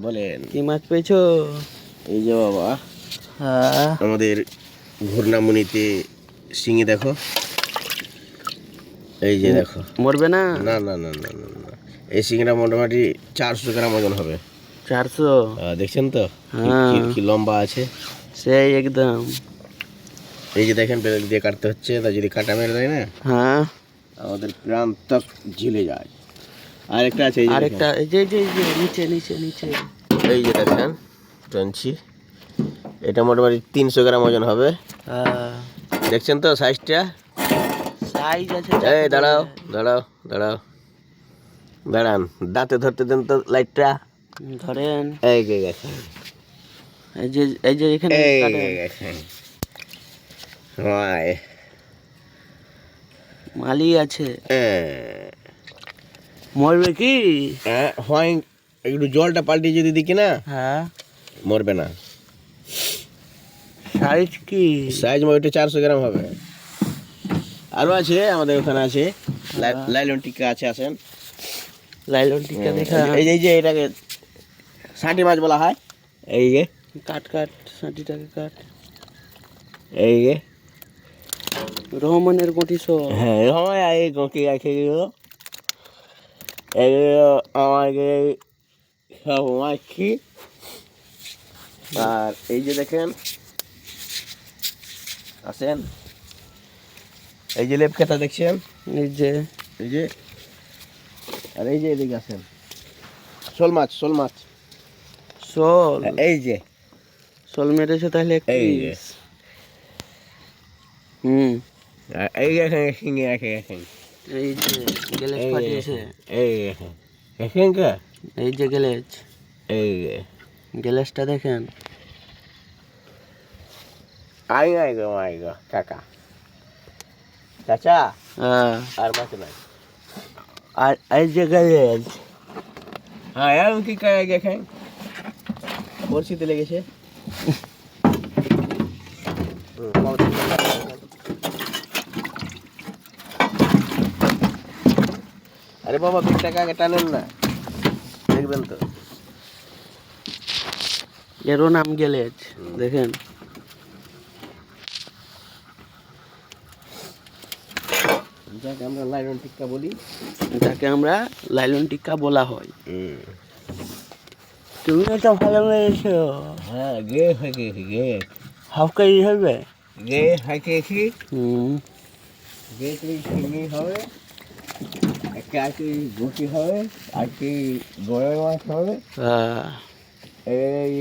বলেন কি মাছ পেয়েছো? এই যে বাবা হ্যাঁ, আমাদের ঘূর্ণামণিতে শিঙি দেখো, এই যে দেখো। মরবে না? না না না না না না, এই শিঙিটা মোটামুটি 400 গ্রাম ওজন হবে। 400? দেখছেন তো হ্যাঁ, কি লম্বা আছে, সেই একদম। এই যে দেখেন বেল দিয়ে কাটতে হচ্ছে, তা যদি কাটা মেরে দেয় না হ্যাঁ, আমাদের প্রাণ তক ঝিলে যায়। আরেকটা আছে, এই যে আরেকটা, দেখেন, এই যে নিচে নিচে নিচে। এই যে দেখেন টানছি, এটা মোটামুটি 300 গ্রাম ওজন হবে। হ্যাঁ, দেখছেন তো সাইজটা? সাইজ আছে। এই দাঁড়াও দাঁড়াও দাঁড়াও, দাঁড়ান, দাঁতে ধরতে দেন তো লাইটটা। ধরেন, এই যে দেখেন, এই যে এখানে এই যে কাটেন। দেখেন, হয় মালি আছে। মরবে কি? হয়, একটু জলটা পাল্টে যদি দিকি না হ্যাঁ, মরবে না। সাইজ কি? সাইজ মোটামুটি 400 গ্রাম হবে। আরও আছে আমাদের ওখানে আছে, লাইলন টিক্কা আছে, আসেন। লাইলন টিকা দেখা। এই যে এটাকে ষাঁটি মাছ বলা হয়। এই যে কাট কাট, সাঁটিটাকে কাট। এই যে রহমানের গটি সব। হ্যাঁ, সময় এই গঁকি রাখে গেল, এগুলো আমাকে সব মাছি। আর এই যে দেখেন আসেন, এই যে লেপ খেতা দেখছেন, এই যে এই যে, আর এই যে এদিকে আসেন, শোল মাছ, শোল মাছ, শোল। এই যে শোল মেরেছে তাহলে এক এই যে, পিস। হুম, আর এই দেখেন শিঙে আছে দেখেন, এই যে গেলেজ এই ফাটিয়েছে। এই দেখেন, দেখেন কা, এই যে গেলেজ, এই যে গেলেজটা দেখেন। আই গো কাকা চাচা, হ্যাঁ, আর মাছ নাই। আর এই যে গেলেজ। হ্যাঁ, আর কি কাজ দেখেন, বড়শিতে লেগেছে। আরে বাবা 20 টাকা আগে টানেন না, দেখবেন তো। এরও নাম গেলেজ, দেখেন। যাকে আমরা লাইলন টিক্কা বলি, যাকে আমরা লাইলন টিক্কা বলা হয়। তুমি এটা ভালো মেরেছো। হ্যাঁ, গে হাঁকিয়েছি, গে হাফ কেজি হবে। গে হাঁকিয়েছি, হুম, গে তুই শিঙি হবে, একটা আছে গুটি হবে, আর কি বড় মাছ হবে। হ্যাঁ। এই